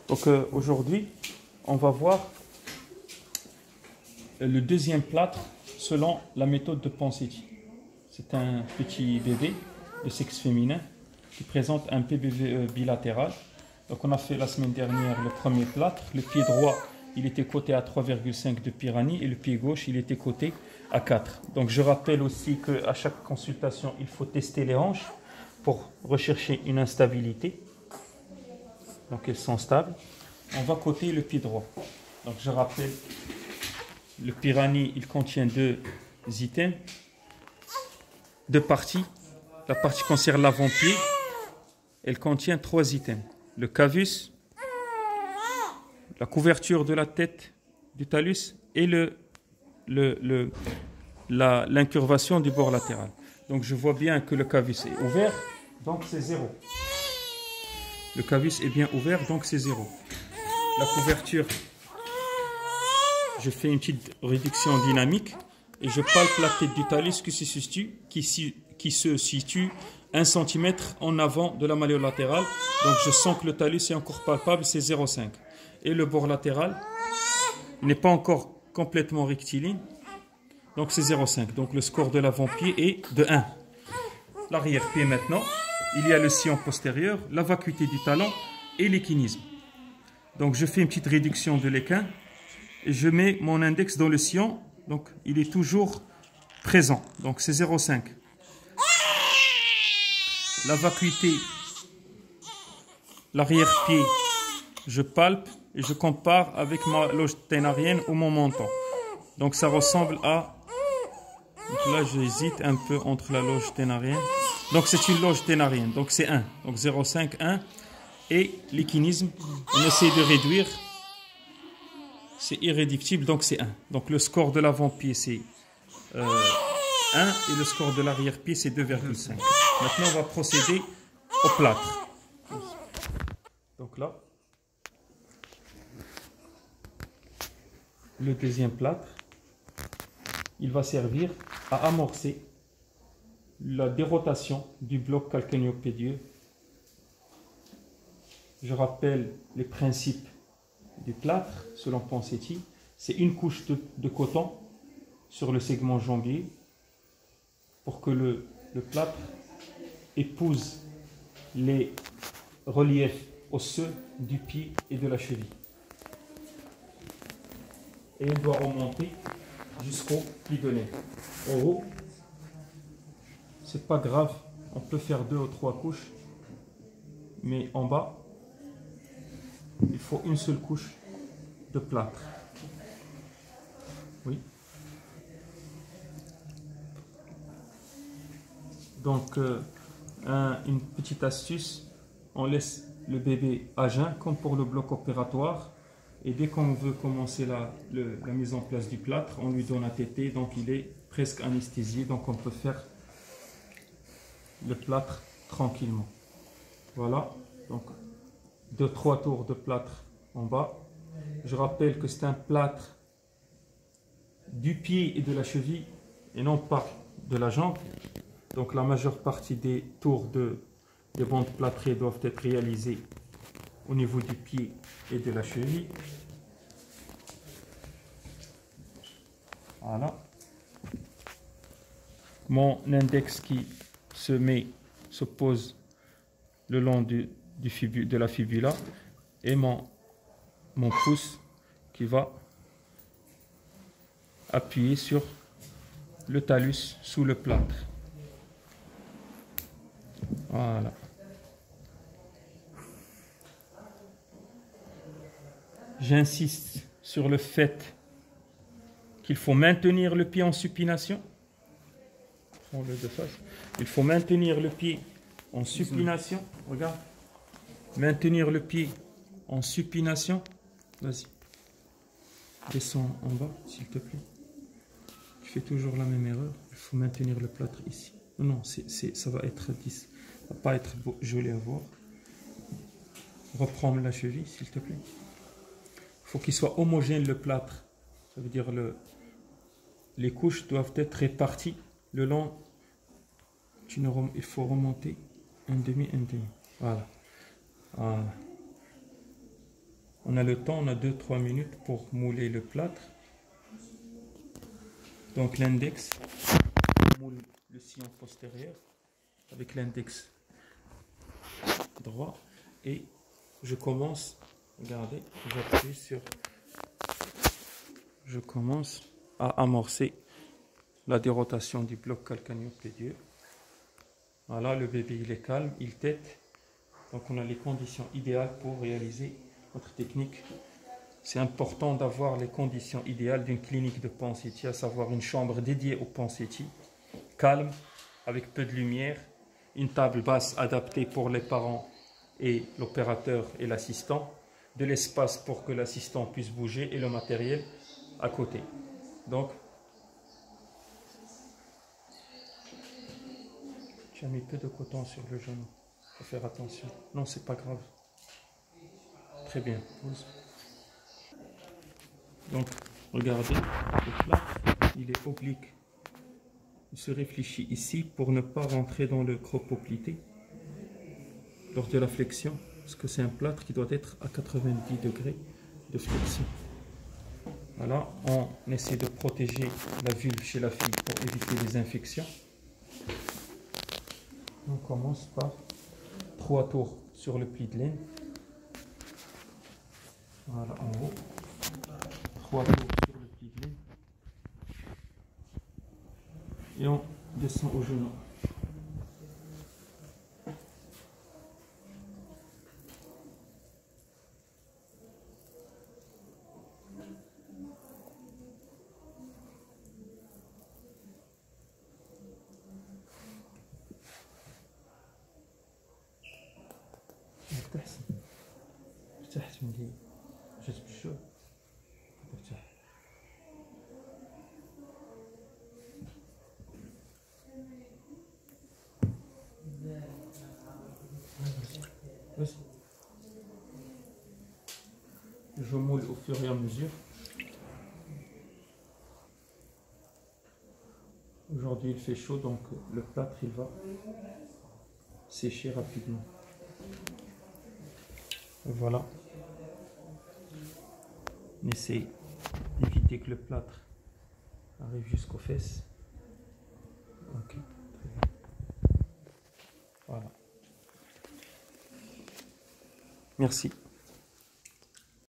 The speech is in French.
Donc aujourd'hui, on va voir le deuxième plâtre selon la méthode de Ponseti. C'est un petit bébé de sexe féminin qui présente un PBVE bilatéral. Donc on a fait la semaine dernière le premier plâtre. Le pied droit, il était coté à 3,5 de Pirani et le pied gauche, il était coté à 4. Donc je rappelle aussi qu'à chaque consultation, il faut tester les hanches pour rechercher une instabilité. Donc elles sont stables. On va coter le pied droit. Donc je rappelle, le Pirani, il contient deux items, deux parties. La partie qui concerne l'avant-pied, elle contient 3 items. Le cavus, la couverture de la tête du talus et l'incurvation du bord latéral. Donc je vois bien que le cavus est ouvert, donc c'est 0. Le cavus est bien ouvert, donc c'est 0. La couverture, je fais une petite réduction dynamique et je palpe la tête du talus qui se situe 1 cm en avant de la malléole latérale. Donc je sens que le talus est encore palpable, c'est 0,5. Et le bord latéral n'est pas encore complètement rectiligne, donc c'est 0,5. Donc le score de l'avant-pied est de 1. L'arrière-pied maintenant, il y a le sillon postérieur, la vacuité du talon et l'équinisme. Donc je fais une petite réduction de l'équin et je mets mon index dans le sillon, donc il est toujours présent, donc c'est 0,5. La vacuité, l'arrière-pied, je palpe et je compare avec ma loge ténarienne ou mon menton. Donc ça ressemble à... Donc là j'hésite un peu entre la loge ténarienne. Donc c'est une loge ténarienne, donc c'est 1. Donc 0,5, 1. Et l'équinisme, on essaie de réduire. C'est irréductible, donc c'est 1. Donc le score de l'avant-pied c'est 1 et le score de l'arrière-pied c'est 2,5. Maintenant on va procéder au plâtre. Donc là, le deuxième plâtre, il va servir à amorcer la dérotation du bloc calcanéo-pédieux. Je rappelle les principes du plâtre selon Ponseti. C'est une couche de coton sur le segment jambier pour que le plâtre épouse les reliefs osseux du pied et de la cheville. Et il doit remonter jusqu'au pli de nez. En haut, c'est pas grave, on peut faire 2 ou 3 couches, mais en bas, il faut une seule couche de plâtre. Oui. Donc, une petite astuce, on laisse le bébé à jeun, comme pour le bloc opératoire. Et dès qu'on veut commencer la mise en place du plâtre, on lui donne un tété, donc il est presque anesthésié, donc on peut faire le plâtre tranquillement. Voilà, donc 2-3 tours de plâtre en bas. Je rappelle que c'est un plâtre du pied et de la cheville et non pas de la jambe. Donc la majeure partie des tours des bandes plâtrées doivent être réalisées au niveau du pied et de la cheville. Voilà. Mon index qui se pose le long de la fibula et mon pouce qui va appuyer sur le talus sous le plâtre. Voilà. J'insiste sur le fait qu'il faut maintenir le pied en supination. Prends-le de face. Il faut maintenir le pied en supination. Regarde. Maintenir le pied en supination. Vas-y. Descends en bas, s'il te plaît. Tu fais toujours la même erreur. Il faut maintenir le plâtre ici. Non, ça va être 10. Ça va pas être joli à voir. Reprends la cheville, s'il te plaît. Il faut qu'il soit homogène le plâtre. Ça veut dire les couches doivent être réparties le long. Il faut remonter un demi. Voilà. Voilà. On a le temps, on a 2-3 minutes pour mouler le plâtre. Donc l'index, on moule le sillon postérieur avec l'index droit et je commence, regardez, j'appuie sur, je commence à amorcer la dérotation du bloc calcanéo-pédieux. Voilà, le bébé il est calme, il tète, donc on a les conditions idéales pour réaliser notre technique. C'est important d'avoir les conditions idéales d'une clinique de Ponseti, à savoir une chambre dédiée au Ponseti, calme, avec peu de lumière, une table basse adaptée pour les parents et l'opérateur et l'assistant, de l'espace pour que l'assistant puisse bouger et le matériel à côté. Donc, tu as mis peu de coton sur le genou, il faut faire attention. Non, c'est pas grave. Très bien. Donc, regardez, le plâtre, il est oblique. Il se réfléchit ici pour ne pas rentrer dans le cropoplité lors de la flexion, parce que c'est un plâtre qui doit être à 90 degrés de flexion. Voilà, on essaie de protéger la vulve chez la fille pour éviter les infections. On commence par 3 tours sur le pli de laine. Voilà, en haut. 3 tours sur le pli de laine. Et on descend au genou. ارتحت من اللي جات بالشوق ارتاح. Je moule au fur et à mesure. Aujourd'hui il fait chaud, donc le plâtre il va sécher rapidement. Voilà. On essaie d'éviter que le plâtre arrive jusqu'aux fesses. Ok, très bien. Voilà. Merci.